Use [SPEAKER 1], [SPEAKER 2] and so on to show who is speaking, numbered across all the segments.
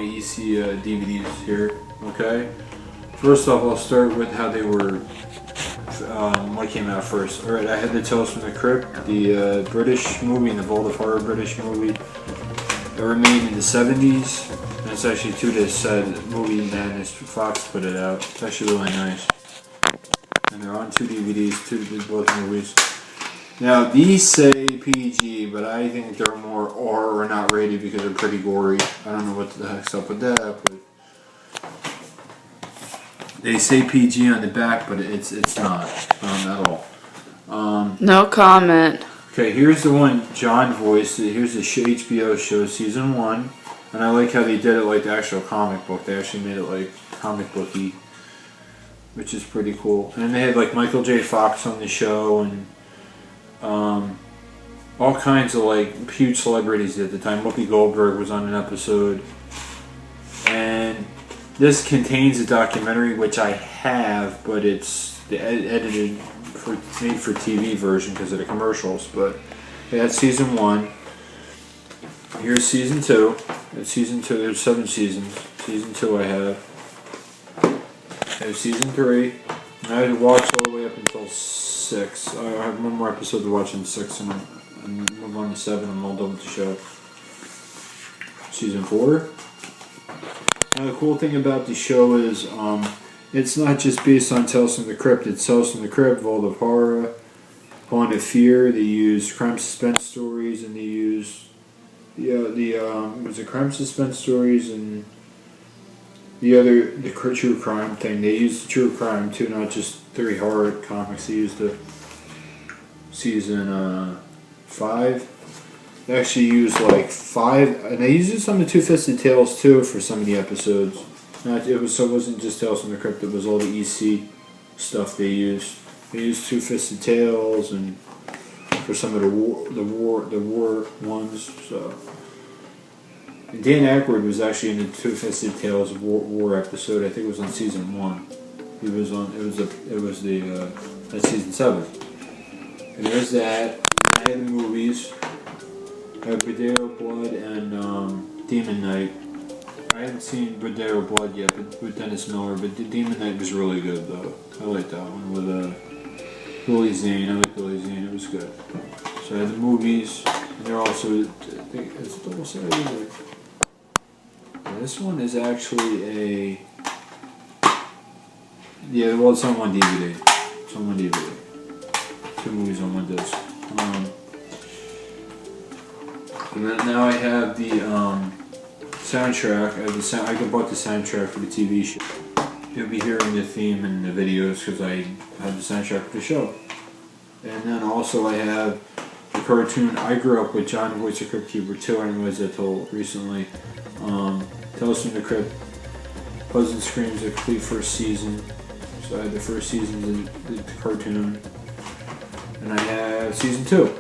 [SPEAKER 1] my EC DVDs here. Okay. First off, I'll start with how they were. What came out first? All right, I had the Tales from the Crypt, the British movie, and the Vault of Horror British movie. It remained in the 70s. And it's actually 2 discs set. Movie Madness. Fox put it out. It's actually really nice. And they're on 2 DVDs, both movies. Now these say PG, but I think they're more R or not rated because they're pretty gory. I don't know what the heck's up with that, but they say PG on the back, but it's not at all.
[SPEAKER 2] No comment.
[SPEAKER 1] Okay, here's the one John voiced. Here's the HBO show, season 1, and I like how they did it like the actual comic book. They actually made it like comic booky, which is pretty cool. And they had like Michael J. Fox on the show and all kinds of like huge celebrities at the time. Whoopi Goldberg was on an episode, and this contains a documentary which I have, but it's the edited made for TV version because of the commercials. But that's season 1. Here's season 2. It's season 2. There's 7 seasons. Season 2 I have season 3. And I watched all the way up until 6. I have one more episode to watch in 6, and I'm move on to 7. I'm all done with the show. Season 4. Now the cool thing about the show is it's not just based on Tales from the Crypt. It's Tales from the Crypt, Vault of Horror, Bond of Fear. They use crime suspense stories, and they use crime suspense stories and the true crime thing. They use the true crime too, not just 3 horror comics. They used the season 5. They actually used like 5, and they used some of the Two-Fisted Tales too for some of the episodes. It wasn't just Tales from the Crypt. It was all the EC stuff they used. They used Two-Fisted Tales and for some of the war ones. So. And Dan Aykroyd was actually in the Two-Fisted Tales war episode. I think it was on season 1. He was on. That's season 7. And there's that. I had the movies. I have Bordello Blood and Demon Knight. I haven't seen Bordello Blood yet, but with Dennis Miller. But Demon Knight was really good though. I like that one with Billy Zane. I like Billy Zane. It was good. So I had the movies. And they're also. Is it double-sided? This one is actually a. Yeah, well, it's on one DVD. It's on one DVD. 2 movies on one disc. And then now I have the soundtrack. I bought the soundtrack for the TV show. You'll be hearing the theme in the videos because I have the soundtrack for the show. And then also I have the cartoon. I grew up with John Voice of Crypt Keeper 2. I realized that till recently. Tales from the Crypt, Pleasant Screams, the complete first season. So I had the first season of the cartoon. And I have season 2.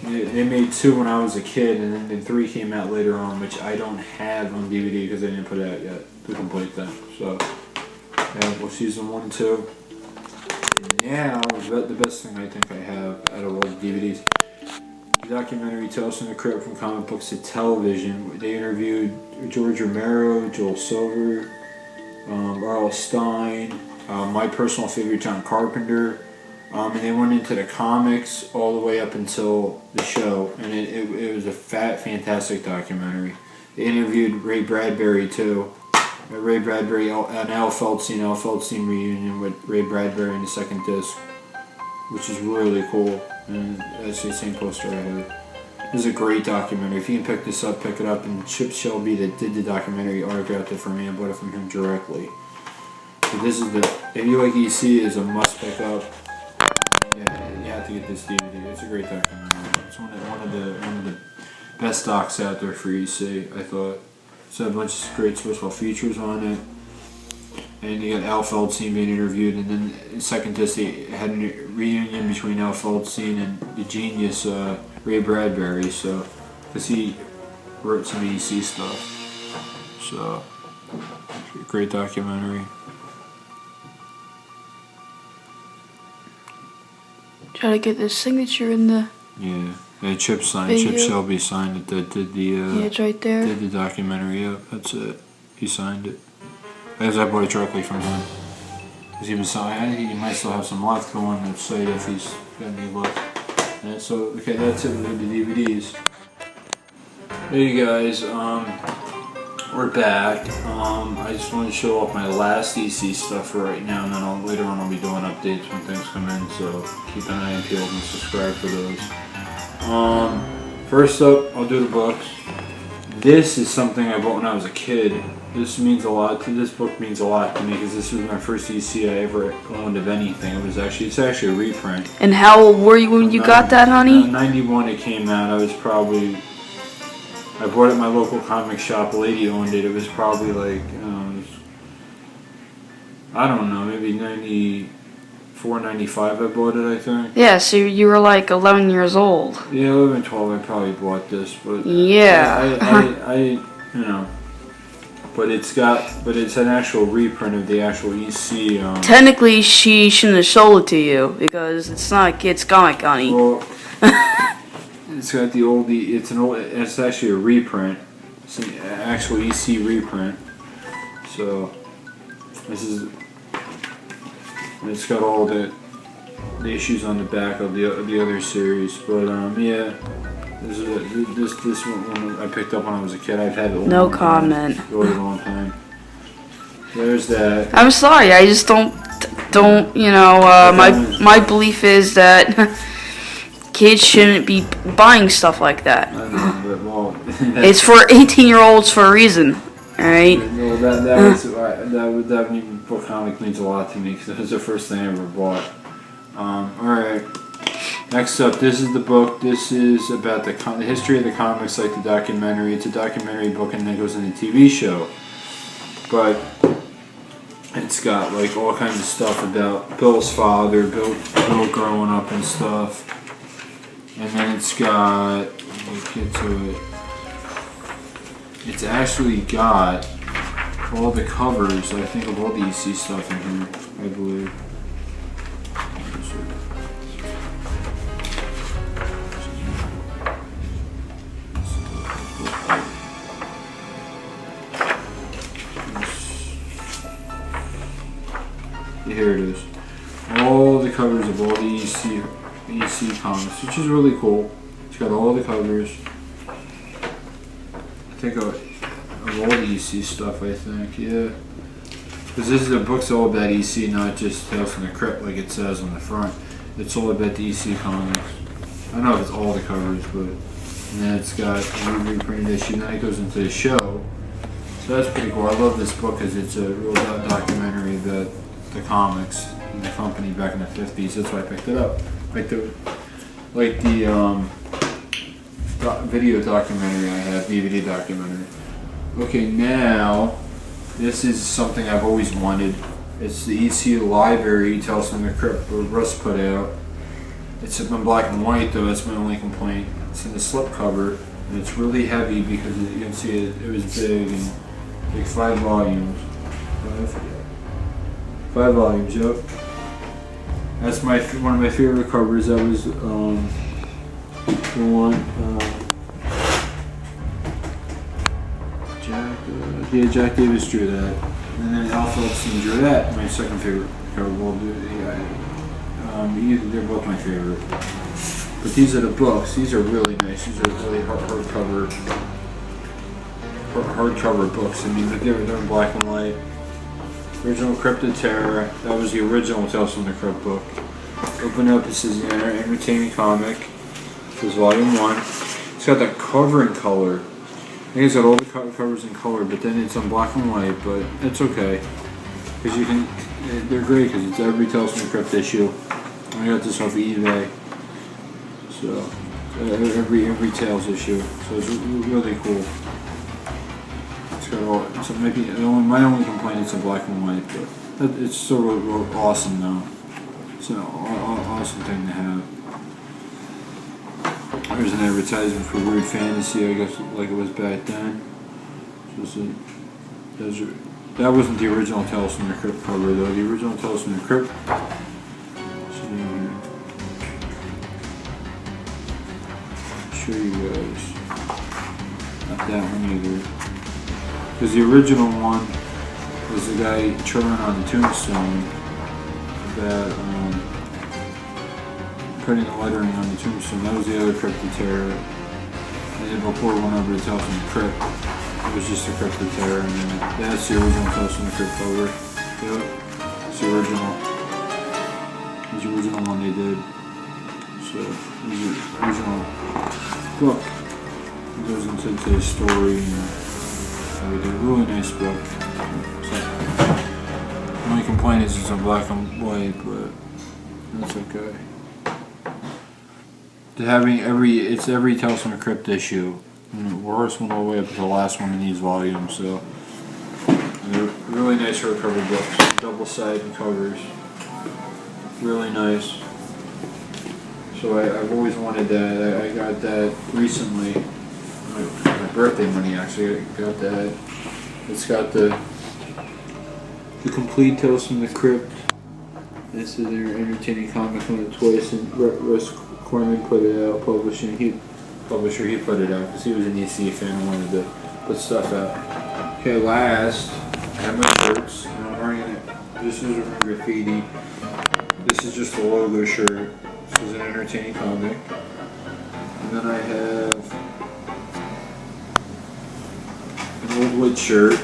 [SPEAKER 1] They made 2 when I was a kid, and then 3 came out later on, which I don't have on DVD because they didn't put it out yet, the complete thing. So, yeah, season 1 and 2. And now, the best thing I think I have out of all the DVDs, the documentary Tales from the Crypt from comic books to television. They interviewed George Romero, Joel Silver, R.L. Stein, my personal favorite, John Carpenter. And they went into the comics all the way up until the show, and it was a fantastic documentary. They interviewed Ray Bradbury too. Ray Bradbury, an Al Feldstein reunion with Ray Bradbury in the 2nd disc, which is really cool. And that's the same poster I have. This is a great documentary. If you can pick this up, pick it up. And Chip Shelby that did the documentary autographed it for me. I bought it from him directly. So this is if you like EC, is a must pick up. Yeah, you have to get this DVD. It's a great documentary. It's one of the best docs out there for EC, I thought. It's a bunch of great special features on it. And you got Al Feldstein being interviewed, and then in 2nd disc they had a reunion between Al Feldstein and the genius Ray Bradbury. So, because he wrote some EC stuff. So, great documentary.
[SPEAKER 2] Try to get the signature in the.
[SPEAKER 1] Yeah, Chip
[SPEAKER 2] Shelby
[SPEAKER 1] signed it. That did the.
[SPEAKER 2] Yeah, it's right there.
[SPEAKER 1] Did the documentary? Yep, that's it. He signed it. As I bought it directly from him. Because he was selling, I think he might still have some left going on the site if he's got any left. And so, okay, that's it with the DVDs. Hey guys, we're back. I just want to show off my last EC stuff for right now, and then later on I'll be doing updates when things come in, so keep an eye peeled and subscribe for those. First up, I'll do the books. This is something I bought when I was a kid. This means a lot. This book means a lot to me because this was my first EC I ever owned of anything. It's actually a reprint.
[SPEAKER 2] And how old were you when you got that, honey?
[SPEAKER 1] 91 it came out. I bought it at my local comic shop. A lady owned it. It was probably like, I don't know, maybe 94, 95 I bought it, I think.
[SPEAKER 2] Yeah, so you were like 11 years old.
[SPEAKER 1] Yeah, 11, 12 I probably bought this, but
[SPEAKER 2] yeah.
[SPEAKER 1] I you know, but it's an actual reprint of the actual EC.
[SPEAKER 2] Technically, she shouldn't have sold it to you because it's not a kid's comic, honey.
[SPEAKER 1] Well, it's got the old. It's actually a reprint. It's an actual EC reprint. So this is. It's got all the issues on the back of the other series, but yeah. This one I picked up when I was a kid. I've had it.
[SPEAKER 2] No comment.
[SPEAKER 1] For a long time. There's that.
[SPEAKER 2] I'm sorry. I just don't. You know. My belief is that kids shouldn't be buying stuff like that.
[SPEAKER 1] I know, but well,
[SPEAKER 2] it's for 18-year-olds for a reason. All right.
[SPEAKER 1] Well, that book comic means a lot to me because it was the first thing I ever bought. All right. Next up, this is the book. This is about the history of the comics, like the documentary. It's a documentary book and then it goes into a TV show. But it's got like all kinds of stuff about Bill's father, Bill growing up and stuff. And then it's got, let me get to it. It's actually got all the covers, I think, of all the EC stuff in here, I believe. Here it is. All the covers of all the EC comics, which is really cool. It's got all the covers. I think of all the EC stuff, I think, yeah. Because this is a book's all about EC, not just Tales from the Crypt like it says on the front. It's all about the EC comics. I don't know if it's all the covers, but and then it's got a reprinted issue, and then it goes into the show. So that's pretty cool. I love this book because it's a real documentary about the comics and the company back in the 50s. That's why I picked it up. Like the video documentary I have, DVD documentary. Okay, now this is something I've always wanted. It's the EC Library Tales from the Crypt that Russ put out. It's in black and white though, that's my only complaint. It's in the slipcover and it's really heavy because you can see it was big and like 5 volumes. 5 volumes, yep. That's one of my favorite covers. That was the one Jack Davis drew that, and then Al Philipson drew that. My second favorite cover. Well, they're both my favorite. But these are the books. These are really nice. These are really hardcover books. I mean, they're in black and white. Original Crypt of Terror. That was the original Tales from the Crypt book. Open up, this is the entertaining comic. This is volume 1. It's got that cover in color. I think it's got all the covers in color, but then it's on black and white, but it's okay. Because you can, they're great because it's every Tales from the Crypt issue. I got this off eBay. So, every Tales issue. So it's really cool. So maybe my only complaint is in black and white, but it's still real awesome though. It's an awesome thing to have. There's an advertisement for Weird Fantasy, I guess, like it was back then. So that wasn't the original Tales from the Crypt cover though. The original Tales from the Crypt. I'll show you guys. Not that one either. Because the original one was the guy chilling on the tombstone that putting the lettering on the tombstone. That was the other Crypt of Terror. And then before we went over to Tales from the Crypt, it was just the Crypt of Terror, and then that's the original Tales from the Crypt cover. Yep, it's the original. It's the original one they did. So, this is the original book. It goes into the story and everything. Really nice book. So, the only complaint is it's in black and white, but that's okay. It's every Tales from the Crypt issue. From the worst one all the way up to the last one in these volumes. So they're really nice hardcover books, double-sided covers. Really nice. So I've always wanted that. I got that recently. My birthday money actually. I got that. It's got the complete Tales from the Crypt. This is their entertaining comic on it twice, and Russ Corman put it out. Publisher, he put it out because he was an EC fan and wanted to put stuff out. Okay, last, I have my shirts, and I'm wearing it. This is from Graffiti. This is just a logo shirt. This is an entertaining comic. And then I have an Old Witch shirt.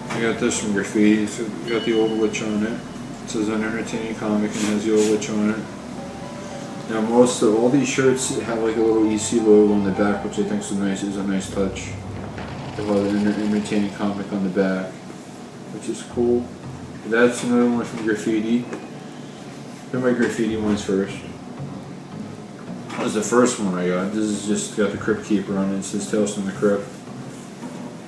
[SPEAKER 1] I got this from Graffiti. So it got the Old Witch on it. It says an entertaining comic and has the Old Witch on it. Now most of all these shirts have like a little EC logo on the back, which I think is a nice touch. They have an entertaining comic on the back, which is cool. That's another one from Graffiti. Do my Graffiti ones first. That was the first one I got. This is just got the Crypt Keeper on it. It says Tales from the Crypt.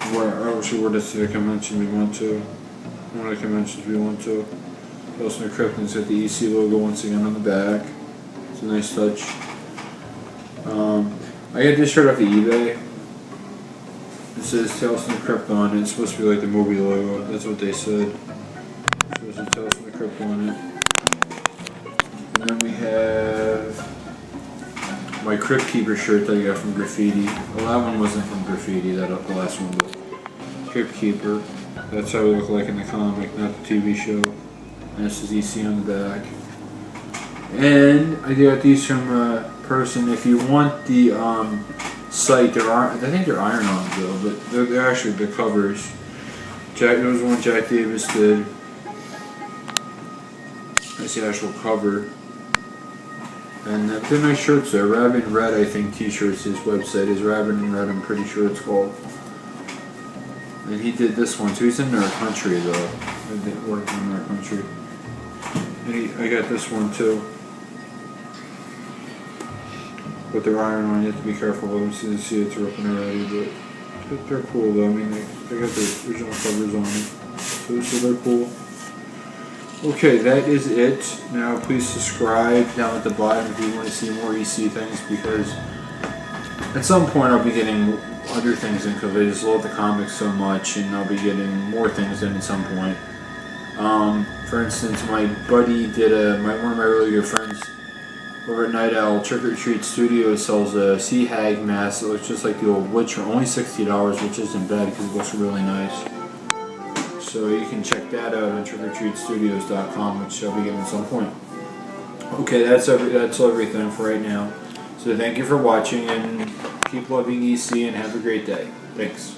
[SPEAKER 1] I wish we wore this to the convention we went to. One of the conventions we went to. Tales from the Crypt, and it's got the EC logo once again on the back. It's a nice touch. I got this shirt off of eBay. It says Tales from the Crypt on it. It's supposed to be like the movie logo. That's what they said. So it says Tales from the Crypt on it. And then we have my Crypt Keeper shirt that I got from Graffiti. Well, that one wasn't from Graffiti, the last one, but Crypt Keeper. That's how it looked like in the comic, not the TV show. And this is EC on the back. And I got these from a person. If you want the site, I think they're iron-on though, but they're actually the covers. There was one Jack Davis did. That's the actual cover. And they're nice shirts there. Rabbit and Red, I think TShirts, his website is Rabbit and Red, I'm pretty sure it's called. And he did this one too. He's in our country though. He did work in our country. And I got this one too. But they're iron on, you have to be careful of them so you see it's ripping already, but they're cool though. I mean, they got the original covers on it. So they're cool. Okay, that is it. Now please subscribe down at the bottom if you want to see more EC things, because at some point I'll be getting other things in because I just love the comics so much, and I'll be getting more things in at some point. For instance, my buddy did one of my really good friends over at Night Owl Trick or Treat Studios sells a sea hag mask that looks just like the Old Witch for only $60, which isn't bad because it looks really nice. So you can check that out on trickortreatstudios.com, which I'll be getting at some point. Okay, that's everything for right now. So thank you for watching, and keep loving EC, and have a great day. Thanks.